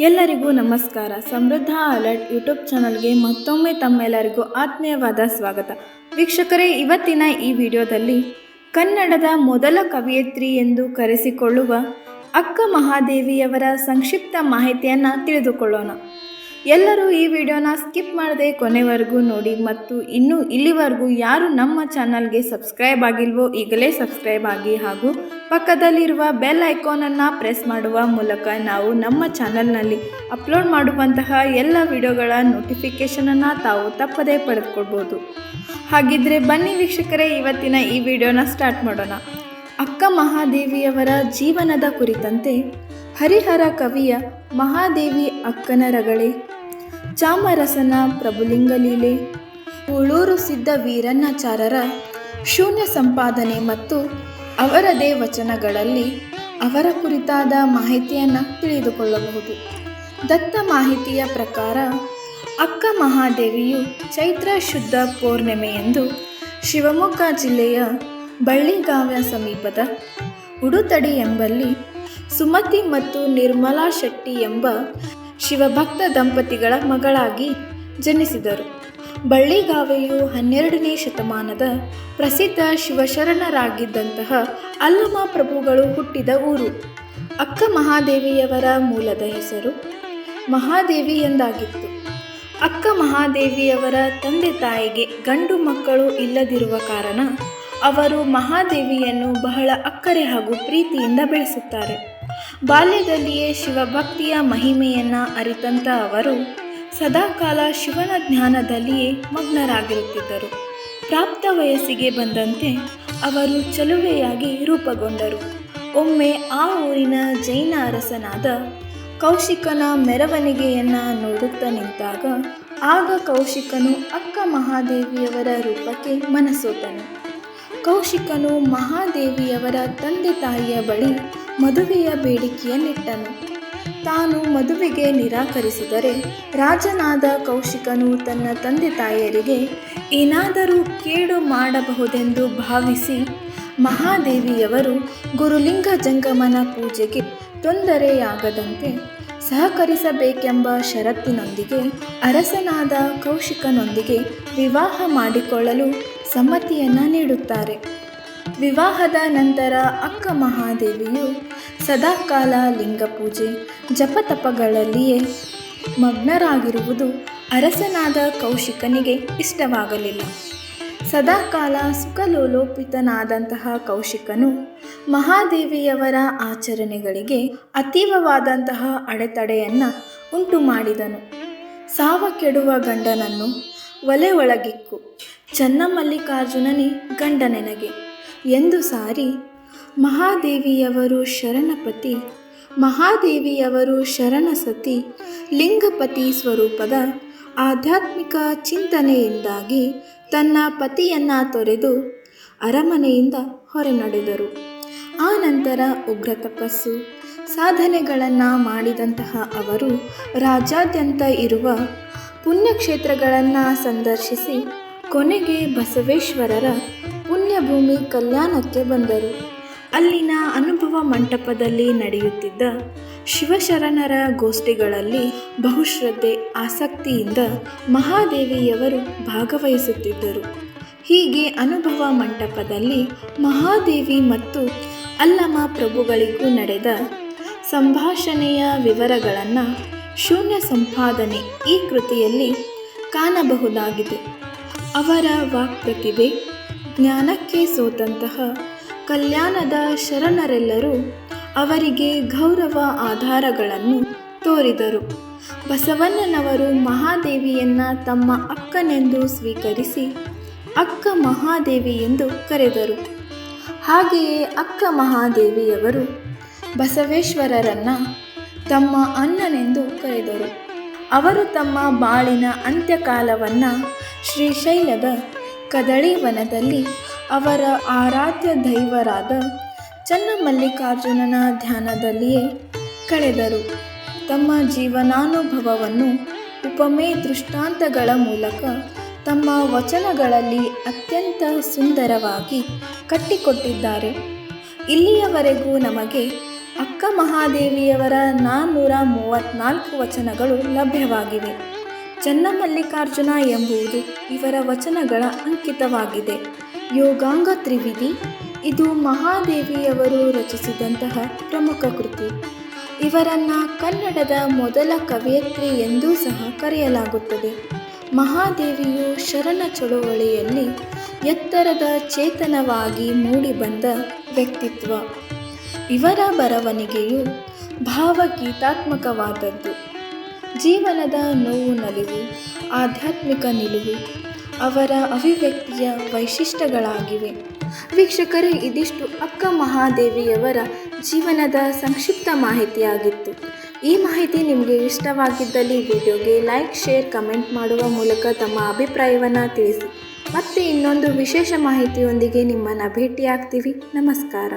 ಎಲ್ಲರಿಗೂ ನಮಸ್ಕಾರ. ಸಮೃದ್ಧ ಅಲರ್ಟ್ ಯೂಟ್ಯೂಬ್ ಚಾನಲ್ಗೆ ಮತ್ತೊಮ್ಮೆ ತಮ್ಮೆಲ್ಲರಿಗೂ ಆತ್ಮೀಯವಾದ ಸ್ವಾಗತ. ವೀಕ್ಷಕರೇ, ಇವತ್ತಿನ ಈ ವಿಡಿಯೋದಲ್ಲಿ ಕನ್ನಡದ ಮೊದಲ ಕವಯಿತ್ರಿ ಎಂದು ಕರೆಸಿಕೊಳ್ಳುವ ಅಕ್ಕ ಮಹಾದೇವಿಯವರ ಸಂಕ್ಷಿಪ್ತ ಮಾಹಿತಿಯನ್ನು ತಿಳಿದುಕೊಳ್ಳೋಣ. ಎಲ್ಲರೂ ಈ ವಿಡಿಯೋನ ಸ್ಕಿಪ್ ಮಾಡದೆ ಕೊನೆವರೆಗೂ ನೋಡಿ ಮತ್ತು ಇನ್ನೂ ಇಲ್ಲಿವರೆಗೂ ಯಾರು ನಮ್ಮ ಚಾನಲ್ಗೆ ಸಬ್ಸ್ಕ್ರೈಬ್ ಆಗಿಲ್ವೋ ಈಗಲೇ ಸಬ್ಸ್ಕ್ರೈಬ್ ಆಗಿ ಹಾಗೂ ಪಕ್ಕದಲ್ಲಿರುವ ಬೆಲ್ ಐಕಾನನ್ನು ಪ್ರೆಸ್ ಮಾಡುವ ಮೂಲಕ ನಾವು ನಮ್ಮ ಚಾನಲ್ನಲ್ಲಿ ಅಪ್ಲೋಡ್ ಮಾಡುವಂತಹ ಎಲ್ಲ ವಿಡಿಯೋಗಳ ನೋಟಿಫಿಕೇಷನನ್ನು ತಾವು ತಪ್ಪದೇ ಪಡೆದುಕೊಳ್ಬೋದು. ಹಾಗಿದ್ರೆ ಬನ್ನಿ ವೀಕ್ಷಕರೇ, ಇವತ್ತಿನ ಈ ವಿಡಿಯೋನ ಸ್ಟಾರ್ಟ್ ಮಾಡೋಣ. ಅಕ್ಕ ಮಹಾದೇವಿಯವರ ಜೀವನದ ಕುರಿತಂತೆ ಹರಿಹರ ಕವಿಯ ಮಹಾದೇವಿ ಅಕ್ಕನ ರಗಳೆ, ಚಾಮರಸನ ಪ್ರಭುಲಿಂಗಲೀಲೆ, ಉಳೂರು ಸಿದ್ಧ ವೀರಣ್ಣಾಚಾರ್ಯರ ಶೂನ್ಯ ಸಂಪಾದನೆ ಮತ್ತು ಅವರದೇ ವಚನಗಳಲ್ಲಿ ಅವರ ಕುರಿತಾದ ಮಾಹಿತಿಯನ್ನು ತಿಳಿದುಕೊಳ್ಳಬಹುದು. ದತ್ತ ಮಾಹಿತಿಯ ಪ್ರಕಾರ ಅಕ್ಕ ಮಹಾದೇವಿಯು ಚೈತ್ರ ಶುದ್ಧ ಪೌರ್ಣಿಮೆಯಂದು ಶಿವಮೊಗ್ಗ ಜಿಲ್ಲೆಯ ಬಳ್ಳಿಗಾವ್ಯ ಸಮೀಪದ ಉಡುತಡಿ ಎಂಬಲ್ಲಿ ಸುಮತಿ ಮತ್ತು ನಿರ್ಮಲಾ ಶೆಟ್ಟಿ ಎಂಬ ಶಿವಭಕ್ತ ದಂಪತಿಗಳ ಮಗಳಾಗಿ ಜನಿಸಿದರು. ಬಳ್ಳಿಗಾವೆಯು 12ನೇ ಶತಮಾನದ ಪ್ರಸಿದ್ಧ ಶಿವಶರಣರಾಗಿದ್ದಂತಹ ಅಲ್ಲಮ ಪ್ರಭುಗಳು ಹುಟ್ಟಿದ ಊರು. ಅಕ್ಕ ಮಹಾದೇವಿಯವರ ಮೂಲದ ಹೆಸರು ಮಹಾದೇವಿ ಎಂದಾಗಿತ್ತು. ಅಕ್ಕ ಮಹಾದೇವಿಯವರ ತಂದೆ ತಾಯಿಗೆ ಗಂಡು ಮಕ್ಕಳು ಇಲ್ಲದಿರುವ ಕಾರಣ ಅವರು ಮಹಾದೇವಿಯನ್ನು ಬಹಳ ಅಕ್ಕರೆ ಹಾಗೂ ಪ್ರೀತಿಯಿಂದ ಬೆಳೆಸುತ್ತಾರೆ. ಬಾಲ್ಯದಲ್ಲಿಯೇ ಶಿವಭಕ್ತಿಯ ಮಹಿಮೆಯನ್ನು ಅರಿತಂತ ಅವರು ಸದಾಕಾಲ ಶಿವನ ಜ್ಞಾನದಲ್ಲಿಯೇ ಮಗ್ನರಾಗಿರುತ್ತಿದ್ದರು. ಪ್ರಾಪ್ತ ವಯಸ್ಸಿಗೆ ಬಂದಂತೆ ಅವರು ಚಲುವೆಯಾಗಿ ರೂಪುಗೊಂಡರು. ಒಮ್ಮೆ ಆ ಊರಿನ ಜೈನ ಅರಸನಾದ ಕೌಶಿಕನ ಮೆರವಣಿಗೆಯನ್ನು ನೋಡುತ್ತಾ ನಿಂತಾಗ ಆಗ ಕೌಶಿಕನು ಅಕ್ಕ ಮಹಾದೇವಿಯವರ ರೂಪಕ್ಕೆ ಮನಸೋತನು. ಕೌಶಿಕನು ಮಹಾದೇವಿಯವರ ತಂದೆ ತಾಯಿಯ ಬಳಿ ಮದುವೆಯ ಬೇಡಿಕೆಯನ್ನಿಟ್ಟನು. ತಾನು ಮದುವೆಗೆ ನಿರಾಕರಿಸಿದರೆ ರಾಜನಾದ ಕೌಶಿಕನು ತನ್ನ ತಂದೆ ತಾಯಿಯರಿಗೆ ಏನಾದರೂ ಕೇಡು ಮಾಡಬಹುದೆಂದು ಭಾವಿಸಿ ಮಹಾದೇವಿಯವರು ಗುರುಲಿಂಗ ಜಂಗಮನ ಪೂಜೆಗೆ ತೊಂದರೆಯಾಗದಂತೆ ಸಹಕರಿಸಬೇಕೆಂಬ ಷರತ್ತಿನೊಂದಿಗೆ ಅರಸನಾದ ಕೌಶಿಕನೊಂದಿಗೆ ವಿವಾಹ ಮಾಡಿಕೊಳ್ಳಲು ಸಮ್ಮತಿಯನ್ನು ನೀಡುತ್ತಾರೆ. ವಿವಾಹದ ನಂತರ ಅಕ್ಕ ಮಹಾದೇವಿಯು ಸದಾಕಾಲ ಲಿಂಗ ಪೂಜೆ ಜಪತಪಗಳಲ್ಲಿಯೇ ಮಗ್ನರಾಗಿರುವುದು ಅರಸನಾದ ಕೌಶಿಕನಿಗೆ ಇಷ್ಟವಾಗಲಿಲ್ಲ. ಸದಾಕಾಲ ಸುಖಲೋಲೋಪಿತನಾದಂತಹ ಕೌಶಿಕನು ಮಹಾದೇವಿಯವರ ಆಚರಣೆಗಳಿಗೆ ಅತೀವವಾದಂತಹ ಅಡೆತಡೆಯನ್ನು ಉಂಟು ಮಾಡಿದನು. ಸಾವ ಕೆಡುವ ಗಂಡನನ್ನು ಒಲೆ ಒಳಗಿಕ್ಕು, ಚನ್ನಮಲ್ಲಿಕಾರ್ಜುನನೇ ಗಂಡ ನೆನಗೆ ಎಂದು ಸಾರಿ ಮಹಾದೇವಿಯವರು ಶರಣಪತಿ, ಮಹಾದೇವಿಯವರು ಶರಣಸತಿ, ಲಿಂಗಪತಿ ಸ್ವರೂಪದ ಆಧ್ಯಾತ್ಮಿಕ ಚಿಂತನೆಯಿಂದಾಗಿ ತನ್ನ ಪತಿಯನ್ನು ತೊರೆದು ಅರಮನೆಯಿಂದ ಹೊರನಡೆದರು. ಆ ನಂತರ ಉಗ್ರ ತಪಸ್ಸು ಸಾಧನೆಗಳನ್ನು ಮಾಡಿದಂತಹ ಅವರು ರಾಜ್ಯಾದ್ಯಂತ ಇರುವ ಪುಣ್ಯಕ್ಷೇತ್ರಗಳನ್ನು ಸಂದರ್ಶಿಸಿ ಕೊನೆಗೆ ಬಸವೇಶ್ವರರ ಪುಣ್ಯಭೂಮಿ ಕಲ್ಯಾಣಕ್ಕೆ ಬಂದರು. ಅಲ್ಲಿನ ಅನುಭವ ಮಂಟಪದಲ್ಲಿ ನಡೆಯುತ್ತಿದ್ದ ಶಿವಶರಣರ ಗೋಷ್ಠಿಗಳಲ್ಲಿ ಬಹುಶ್ರದ್ಧೆ ಆಸಕ್ತಿಯಿಂದ ಮಹಾದೇವಿಯವರು ಭಾಗವಹಿಸುತ್ತಿದ್ದರು. ಹೀಗೆ ಅನುಭವ ಮಂಟಪದಲ್ಲಿ ಮಹಾದೇವಿ ಮತ್ತು ಅಲ್ಲಮ ಪ್ರಭುಗಳಿಗೂ ನಡೆದ ಸಂಭಾಷಣೆಯ ವಿವರಗಳನ್ನು ಶೂನ್ಯ ಸಂಪಾದನೆ ಈ ಕೃತಿಯಲ್ಲಿ ಕಾಣಬಹುದಾಗಿದೆ. ಅವರ ವಾಕ್ಪ್ರತಿಭೆ, ಜ್ಞಾನಕ್ಕೆ ಸೋತಂತಹ ಕಲ್ಯಾಣದ ಶರಣರೆಲ್ಲರೂ ಅವರಿಗೆ ಗೌರವ ಆಧಾರಗಳನ್ನು ತೋರಿದರು. ಬಸವಣ್ಣನವರು ಮಹಾದೇವಿಯನ್ನು ತಮ್ಮ ಅಕ್ಕನೆಂದು ಸ್ವೀಕರಿಸಿ ಅಕ್ಕ ಮಹಾದೇವಿ ಎಂದು ಕರೆದರು. ಹಾಗೆಯೇ ಅಕ್ಕ ಮಹಾದೇವಿಯವರು ಬಸವೇಶ್ವರರನ್ನು ತಮ್ಮ ಅಣ್ಣನೆಂದು ಕರೆದರು. ಅವರು ತಮ್ಮ ಬಾಳಿನ ಅಂತ್ಯಕಾಲವನ್ನು ಶ್ರೀಶೈಲದ ಕದಳಿವನದಲ್ಲಿ ಅವರ ಆರಾಧ್ಯ ದೈವರಾದ ಚನ್ನಮಲ್ಲಿಕಾರ್ಜುನನ ಧ್ಯಾನದಲ್ಲಿಯೇ ಕಳೆದರು. ತಮ್ಮ ಜೀವನಾನುಭವವನ್ನು ಉಪಮೆ ದೃಷ್ಟಾಂತಗಳ ಮೂಲಕ ತಮ್ಮ ವಚನಗಳಲ್ಲಿ ಅತ್ಯಂತ ಸುಂದರವಾಗಿ ಕಟ್ಟಿಕೊಟ್ಟಿದ್ದಾರೆ. ಇಲ್ಲಿಯವರೆಗೂ ನಮಗೆ ಅಕ್ಕ ಮಹಾದೇವಿಯವರ 434 ವಚನಗಳು ಲಭ್ಯವಾಗಿವೆ. ಚನ್ನಮಲ್ಲಿಕಾರ್ಜುನ ಎಂಬುದು ಇವರ ವಚನಗಳ ಅಂಕಿತವಾಗಿದೆ. ಯೋಗಾಂಗ ತ್ರಿವಿಧಿ ಇದು ಮಹಾದೇವಿಯವರು ರಚಿಸಿದಂತಹ ಪ್ರಮುಖ ಕೃತಿ. ಇವರನ್ನು ಕನ್ನಡದ ಮೊದಲ ಕವಯತ್ರಿ ಎಂದೂ ಸಹ ಕರೆಯಲಾಗುತ್ತದೆ. ಮಹಾದೇವಿಯು ಶರಣ ಚಳುವಳಿಯಲ್ಲಿ ಎತ್ತರದ ಚೇತನವಾಗಿ ಮೂಡಿಬಂದ ವ್ಯಕ್ತಿತ್ವ. ಇವರ ಬರವಣಿಗೆಯು ಭಾವಗೀತಾತ್ಮಕವಾದದ್ದು. ಜೀವನದ ನೋವು ನಲಿವು, ಆಧ್ಯಾತ್ಮಿಕ ನಿಲುವು ಅವರ ಅಭಿವ್ಯಕ್ತಿಯ ವೈಶಿಷ್ಟ್ಯಗಳಾಗಿವೆ. ವೀಕ್ಷಕರೇ, ಇದಿಷ್ಟು ಅಕ್ಕ ಮಹಾದೇವಿಯವರ ಜೀವನದ ಸಂಕ್ಷಿಪ್ತ ಮಾಹಿತಿಯಾಗಿತ್ತು. ಈ ಮಾಹಿತಿ ನಿಮಗೆ ಇಷ್ಟವಾಗಿದ್ದಲ್ಲಿ ವಿಡಿಯೋಗೆ ಲೈಕ್, ಶೇರ್, ಕಮೆಂಟ್ ಮಾಡುವ ಮೂಲಕ ತಮ್ಮ ಅಭಿಪ್ರಾಯವನ್ನು ತಿಳಿಸಿ. ಮತ್ತೆ ಇನ್ನೊಂದು ವಿಶೇಷ ಮಾಹಿತಿಯೊಂದಿಗೆ ನಿಮ್ಮನ್ನು ಭೇಟಿಯಾಗ್ತೀವಿ. ನಮಸ್ಕಾರ.